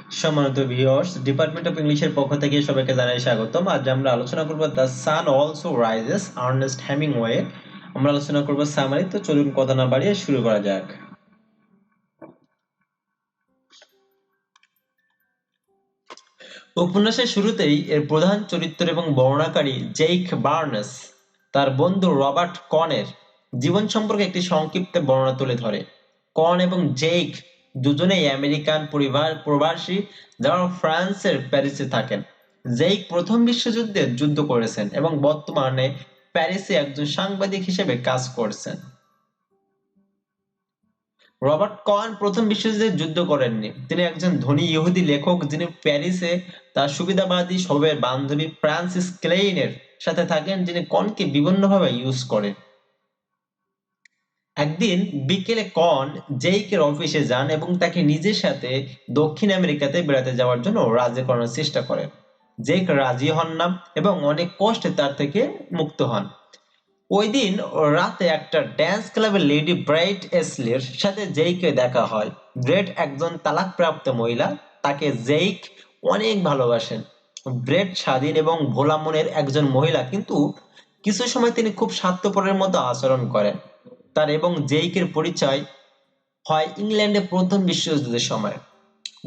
সম্মানিত viewers, department of ইংলিশের পক্ষ থেকে সবাইকে জানাই স্বাগতম। আজ আমরা আলোচনা করব the sun also rises, Ernest Hemingway. আমরা আলোচনা করব সামারি। তো চলুন কথা না বাড়িয়ে শুরু করা যাক। উপন্যাসের শুরুতেই এর প্রধান চরিত্র এবং বর্ণনাকারী জেইক বার্নস তার বন্ধু রবার্ট কনের জীবন সম্পর্কে একটি সংক্ষিপ্ত বর্ণনা তুলে ধরে। কন এবং জেইক দুজনেই আমেরিকান প্রবাসী যারা ফ্রান্সের প্যারিসে থাকেন। জেইক প্রথম বিশ্বযুদ্ধে যুদ্ধ করেছেন এবং বর্তমানে প্যারিসে একজন সাংবাদিক হিসেবে কাজ করছেন। রবার্ট কন প্রথম বিশ্বযুদ্ধে যুদ্ধ করেননি। তিনি একজন ধনী ইহুদি লেখক যিনি প্যারিসে তার সুবিধাবাদী স্বভাবের বান্ধবী ফ্রান্সিস ক্লেইনের সাথে থাকেন, যিনি কনকে বিভিন্নভাবে ইউজ করেন। একদিন বিকেলে কন জেইকের অফিসে যান এবং তাকে নিজের সাথে দক্ষিণ আমেরিকাতে বেড়াতে যাওয়ার জন্য রাজি করানোর চেষ্টা করেন। জেইক রাজি হন না এবং অনেক কষ্টে তার থেকে মুক্ত হন। ওই দিন রাতে একটা ড্যান্স ক্লাবে লেডি ব্রাইট এসলির সাথে জেইকের দেখা হয়। ব্রেট একজন তালাকপ্রাপ্ত মহিলা, তাকে জেইক অনেক ভালোবাসেন। ব্রেট স্বাধীন এবং ভোলা মনের একজন মহিলা, কিন্তু কিছু সময় তিনি খুব স্বার্থপরের মতো আচরণ করেন। তার এবং জেইকের পরিচয় হয় ইংল্যান্ডে প্রথম বিশ্বযুদ্ধের সময়।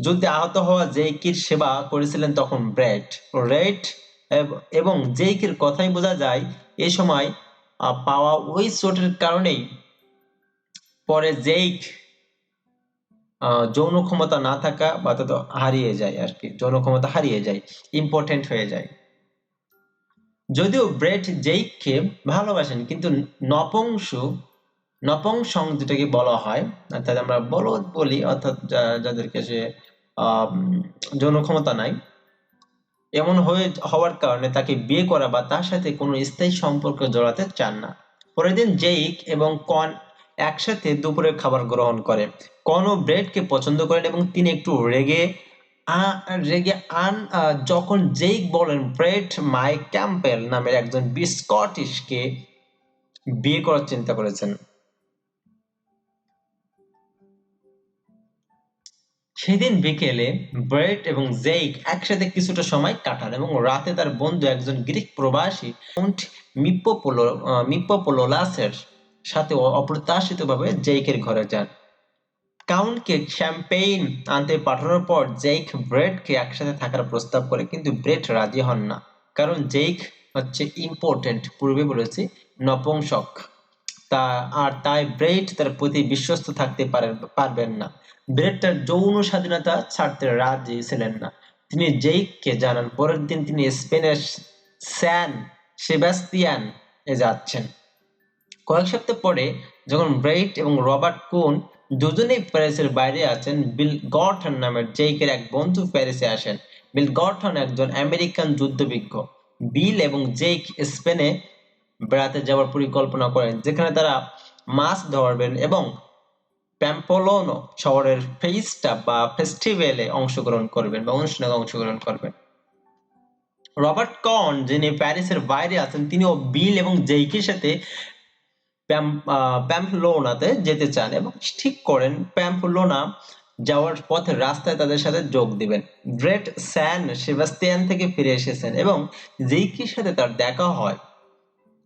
যুদ্ধে আহত হওয়া জেইকের সেবা করেছিলেন তখন ব্রেট। রেট এবং জেইকের কথাই বোঝা যায় এ সময় পাওয়া ওই চোটের কারণেই পরে জেইক যৌন ক্ষমতা না থাকা বা তত হারিয়ে যায় আর কি, যৌন ক্ষমতা হারিয়ে যায়, ইম্পর্টেন্ট হয়ে যায়। যদিও ব্রেট জেইককে ভালোবাসেন, কিন্তু নপুংসক যেটাকে বলা হয়, অর্থাৎ আমরা বলদ বলি, অর্থাৎ যাদেরকে সে যৌন ক্ষমতা নাই, এমন হওয়ার কারণে তাকে বিয়ে করা বা তার সাথে কোনো স্থায়ী সম্পর্ক জড়াতে চান না। পরের দিন জেইক এবং কন একসাথে দুপুরের খাবার গ্রহণ করে। কন ও ব্রেডকে পছন্দ করেন এবং তিনি একটু রেগে যখন জেইক বলেন ব্রেড মাই ক্যাম্পেল নামের একজন স্কটিশকে বিয়ে করার চিন্তা করেছেন। সেদিন বিকেলে ব্রেট এবং জেইক একসাথে কিছুটা সময় কাটান এবং রাতে তার বন্ধু একজন গ্রিক প্রবাসী কাউন্ট মিপ্পোপোলোলাসের সাথে অপ্রত্যাশিতভাবে জেইকের ঘরে যান। কাউন্টকে শ্যাম্পেইন আনতে পাঠানোর পর জেইক ব্রেটকে একসাথে থাকার প্রস্তাব করে, কিন্তু ব্রেট রাজি হন না, কারণ জেইক হচ্ছে ইম্পর্টেন্ট, পূর্বে বলেছি, নপুংসক। তাই ব্রেট তার প্রতি বিশ্বস্ত থাকতে পারবেন না। ব্রেট তার যৌন স্বাধীনতা ছাড়তে রাজি ছিলেন না। তিনি জেইককে জানান পরের দিন তিনি স্পেনের স্যান সেবাস্তিয়ান এ যাচ্ছেন। কয়েক সপ্তাহ পরে যখন ব্রেট এবং রবার্ট কুন দুজনেই প্যারিসের বাইরে আছেন, বিল গর্টন নামের জেইকের এক বন্ধু প্যারিসে আসেন। বিল গর্টন একজন আমেরিকান যুদ্ধবিজ্ঞ। বিল এবং জেইক স্পেনে বেড়াতে যাওয়ার পরিকল্পনা করেন, যেখানে তারা মাছ ধরবেন এবং প্যাম্পলোনো শহরের ফেইস্টা বা ফেস্টিভ্যালে অংশগ্রহণ করবেন বা অনুষ্ঠানে অংশগ্রহণ করবেন। রবার্ট কন, যিনি প্যারিসের বাইরে আছেন, তিনিও বিল এবং জেইকের সাথে প্যাম্পলোনাতে যেতে চান এবং ঠিক করেন প্যাম্পলোনা যাওয়ার পথে রাস্তায় তাদের সাথে যোগ দিবেন। ব্রেট স্যান সেবাস্তিয়ান থেকে ফিরে এসেছেন এবং জেইকের সাথে তার দেখা হয়,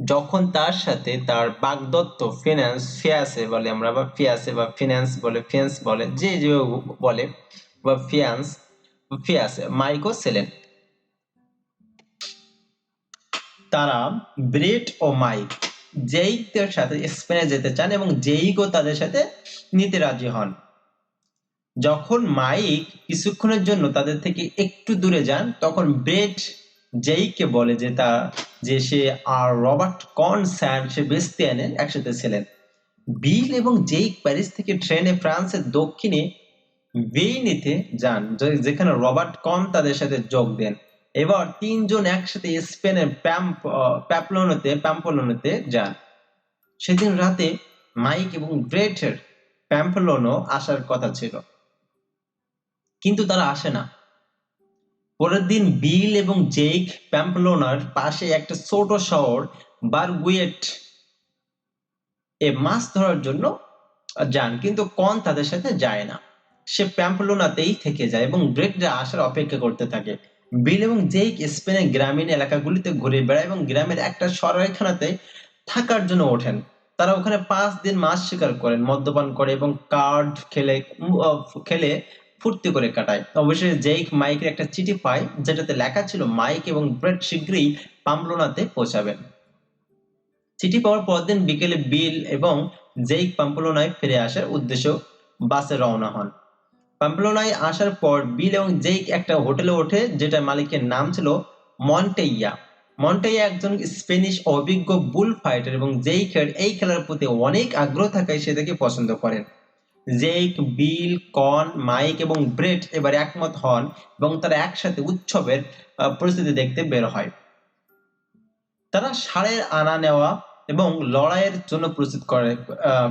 যখন তার সাথে তার বাগদত্ত ফিয়াসে বলে আমরা, বা ফিয়াসে বা ফিন্যান্স বলে, যে বলে, বা ফিয়াসে মাইকো ছিলেন। তারা ব্রেট ও মাইক জেইকদের সাথে স্পেনে যেতে চান এবং জেইকও তাদের সাথে নিতে রাজি হন। যখন মাইক কিছুক্ষণের জন্য তাদের থেকে একটু দূরে যান, তখন ব্রেট জেইককে বলে যে সে আর রবার্ট কন স্যান সেবাস্তিয়ানের একসাথে ছিলেন। বিল এবং জেইক প্যারিস থেকে ট্রেনে ফ্রান্সের দক্ষিণে ভেইনিতে যান, যেখানে রবার্ট কন তাদের সাথে যোগ দেন। এবার তিনজন একসাথে স্পেনের প্যাম্পলোনোতে যান। সেদিন রাতে মাইক এবং ব্রেটের প্যাম্পলোনো আসার কথা ছিল, কিন্তু তারা আসে না। পরের দিন বিল এবং জেইক প্যাম্পলোনার পাশে একটা ছোট শহর বারগুয়েট এ মাছ ধরার জন্য যান, কিন্তু কন তাদের সাথে যায় না। সে প্যাম্পলোনাতেই থেকে যায় এবং ব্রেটরা আসার অপেক্ষা করতে থাকে। বিল এবং জেইক স্পেনের গ্রামীণ এলাকাগুলিতে ঘুরে বেড়ায় এবং গ্রামের একটা সরাইখানাতে থাকার জন্য ওঠেন। তারা ওখানে 5 দিন মাছ শিকার করেন, মদ্যপান করে এবং কার্ড খেলে ফুর্তি করে কাটায়। অবশেষে জেইক মাইকের একটা চিঠি পায় যেটাতে লেখা ছিল মাইক এবং ব্রেট শীঘ্রই পাম্পলোনাতে পৌঁছাবেন। চিঠি পাওয়ার পরদিন বিকেলে বিল এবং জেইক পাম্পলোনায় ফিরে আসার উদ্দেশ্যে বাসে রওনা হন। পাম্পলোনায় আসার পর বিল এবং জেইক একটা হোটেলে ওঠে যেটার মালিকের নাম ছিল মন্টেইয়া। মন্টেইয়া একজন স্প্যানিশ অভিজ্ঞ বুল ফাইটার এবং জেইকের এই খেলার প্রতি অনেক আগ্রহ থাকায় সে তাকে পছন্দ করেন। জেইক, বিল, কন, মাইক এবং ব্রেট এবার একমত হন এবং তারা একসাথে উৎসবের পরিস্থিতি দেখতে বের হয়। তারা ষাঁড়ের আনা নেওয়া এবং লড়াইয়ের জন্য প্রস্তুত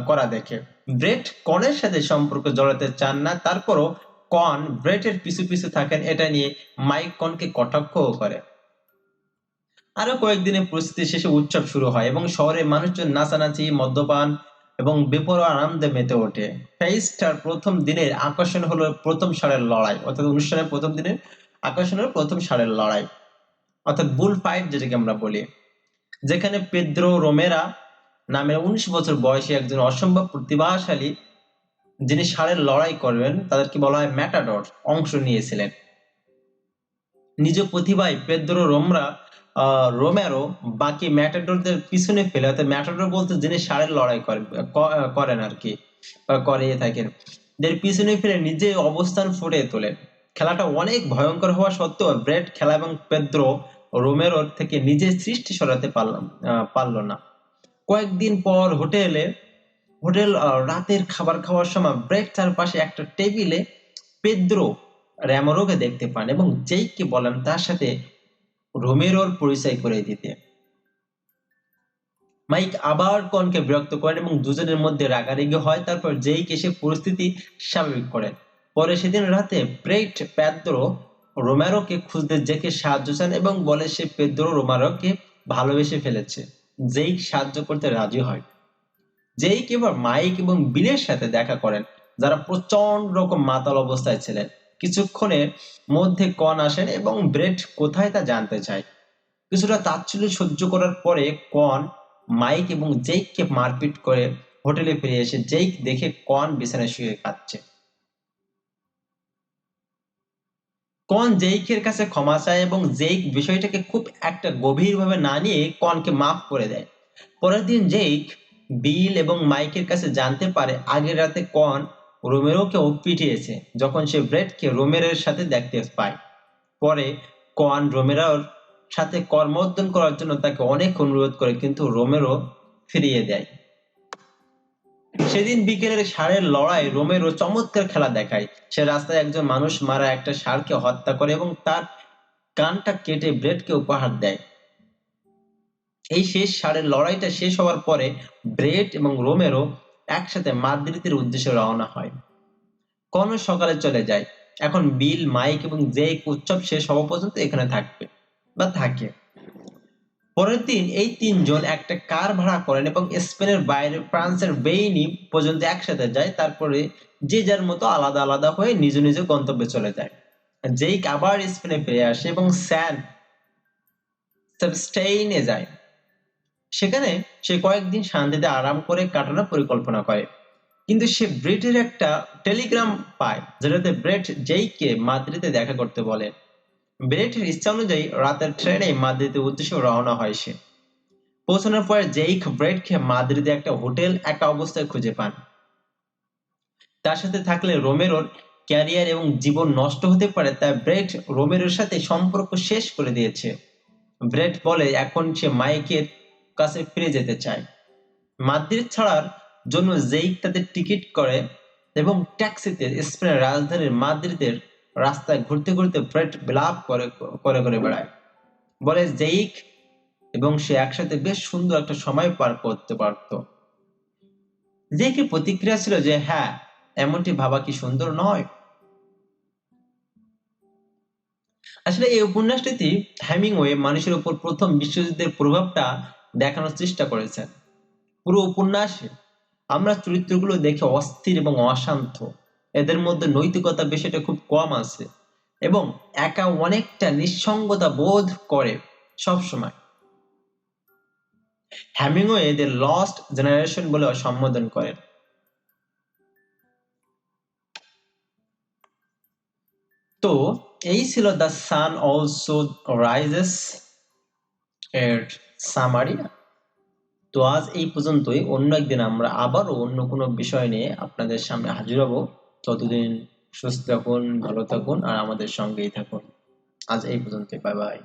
করা দেখে। ব্রেট কনের সাথে সম্পর্ক জড়াতে চান না, তারপরও কন ব্রেটের পিছু পিছু থাকেন। এটা নিয়ে মাইক কনকে কটাক্ষও করে। আরো কয়েকদিনের প্রস্তুতি শেষে উৎসব শুরু হয় এবং শহরের মানুষজন নাচানাচি, মদ্যপান এবং বেপরোয়া আনন্দে মেতে ওঠে। ফেস্টার প্রথম দিনের আকর্ষণ হলো প্রথম ষাঁড়ের লড়াই, অর্থাৎ অনুষ্ঠানের প্রথম দিনের আকর্ষণ হলো প্রথম ষাঁড়ের লড়াই, অর্থাৎ বুল ফাইট যেটাকে আমরা বলি, যেখানে পেদ্রো রোমেরা নামের 19 বছর বয়সী একজন অসম্ভব প্রতিভাশালী, যিনি ষাঁড়ের লড়াই করবেন, তাদেরকে বলা হয় ম্যাটাডর, অংশ নিয়েছিলেন। নিজ প্রতিভায় পেদ্রো রোমেরো বাকি ম্যাটাডরদের পিছনে ফেলে, অর্থাৎ ম্যাটাডর বলতে যিনি ষাঁড়ের লড়াই করেন আর কি, করিয়ে থাকেন, এদের পিছনে ফেলে নিজে অবস্থান ফুটিয়ে তোলেন। খেলাটা অনেক ভয়ঙ্কর হওয়া সত্ত্বেও ব্রেট খেলা এবং পেদ্রো রোমেরোর থেকে নিজের সৃষ্টি সরাতে পারল না। কয়েকদিন পর রাতের খাবার খাওয়ার সময় ব্রেট তার পাশে একটা টেবিলে পেদ্রো রোমেরোকে দেখতে পান এবং জেইককে বলেন তার সাথে রোমেরোর পরিচয় করে দিতে। মাইক আবার কনকে বিরক্ত করেন এবং দুজনের মধ্যে রাগারাগি হয়। তারপর জেইক এসে পরিস্থিতি স্বাভাবিক করেন। পরে সেদিন রাতে ব্রেট পেদ্রো রোমেরোকে খুঁজতে জেকে সাহায্য চান এবং বলে সে পেদ্রো রোমেরোকে ভালোবেসে ফেলেছে। জেইক সাহায্য করতে রাজি হয়। জেইক এবার মাইক এবং বিলের সাথে দেখা করেন, যারা প্রচন্ড রকম মাতাল অবস্থায় ছিলেন। কিছুক্ষণের মধ্যে কন আসেন এবং ব্রেট কোথায় তা জানতে চায়। কিছুটা তাচ্ছিল্য সহ্য করার পরে কন মাইক এবং জেইককে মারপিট করে হোটেলে ফিরে এসে জেইক দেখে কন বিছানায় শুয়ে কাঁদছে। কন জেইকের কাছে ক্ষমা চায় এবং জেইক বিষয়টাকে খুব একটা গভীরভাবে না নিয়ে কনকে মাফ করে দেয়। পরের দিন জেইক বিল এবং মাইকের কাছে জানতে পারে আগের রাতে কন রোমেরোকেও পিটিয়েছে যখন সে ব্রেটকে রোমেরোর সাথে দেখতে পায়। পরে কন রোমেরোর সাথে কর্মোদ্যম করার জন্য তাকে অনেক অনুরোধ করে, কিন্তু রোমেরো ফিরিয়ে দেয়। সেদিন বিকেলের ষাঁড়ের লড়াই রোমেরো চমৎকার খেলা দেখায়। সে রাস্তায় একজন মানুষ মারা একটা ষাঁড়কে হত্যা করে এবং তার কানটা কেটে ব্রেটকে উপহার দেয়। এই শেষ ষাঁড়ের লড়াইটা শেষ হওয়ার পরে ব্রেট এবং রোমেরো একসাথে মাদ্রিদের উদ্দেশ্যে রওনা হয়। কন সকালে চলে যায়। এখন বিল, মাইক এবং জেইক উৎসব শেষ হওয়া পর্যন্ত এখানে থাকে। পরের দিন এই তিনজন একটা কার ভাড়া করেন এবং স্পেনের বাইরে ফ্রান্সের বেইনি পর্যন্ত একসাথে যায়। তারপরে যে যার মতো আলাদা আলাদা হয়ে নিজ নিজ গন্তব্যে চলে যায়। জেইক আবার স্পেনে ফিরে আসে এবং স্যান সেবাস্টিয়ানে যায়। সেখানে সে কয়েকদিন শান্তিতে আরাম করে কাটানোর পরিকল্পনা করে, কিন্তু সে ব্রেটের একটা টেলিগ্রাম পায় যেটাতে ব্রেট জেইককে মাদ্রিদে দেখা করতে বলে। ব্রেটের ইচ্ছা অনুযায়ী রাতের ট্রেনে মাদ্রিদের উদ্দেশ্যে রওনা হয় সে। পৌঁছানোর পর জেইক ব্রেটকে মাদ্রিদে একটা হোটেল একা অবস্থায় খুঁজে পান। তার সাথে থাকলে রোমেরোর ক্যারিয়ার এবং জীবন নষ্ট হতে পারে, তাই ব্রেট রোমেরোর সাথে সম্পর্ক শেষ করে দিয়েছে। ব্রেট বলে এখন সে মাইকের কাছে ফিরে যেতে চায়। মাদ্রিদ ছাড়ার জন্য জেইক তাদের টিকিট করে এবং ট্যাক্সিতে স্পেনের রাজধানীর মাদ্রিদের রাস্তায় ঘুরতে ঘুরতে ব্রেট বিলাপ করে করে বেড়ায়। বলে জেইক এবং সে একসাথে বেশ সুন্দর একটা সময় পার করতে পারত। জেইকের প্রতিক্রিয়া ছিল যে হ্যাঁ, এমনটি ভাবা কি সুন্দর নয়? আসলে এই উপন্যাসটিতে হেমিংওয়ে মানুষের উপর প্রথম বিশ্বযুদ্ধের প্রভাবটা দেখানোর চেষ্টা করেছেন। পুরো উপন্যাসে আমরা চরিত্রগুলো দেখে অস্থির এবং অশান্ত, এদের মধ্যে নৈতিকতা বিষয়টা খুব কম আছে এবং একা অনেকটা নিঃসঙ্গতা বোধ করে সবসময়। হ্যামিংওয়ে এদের লস্ট জেনারেশন বলে সম্বোধন করেন। তো এই ছিল দ্য সান অলসো রাইজেস এর সামারি। তো আজ এই পর্যন্তই। অন্য একদিন আমরা আবারও অন্য কোনো বিষয় নিয়ে আপনাদের সামনে হাজির হব। ততদিন সুস্থ থাকুন, ভালো থাকুন আর আমাদের সঙ্গেই থাকুন। আজ এই পর্যন্ত। Bye bye.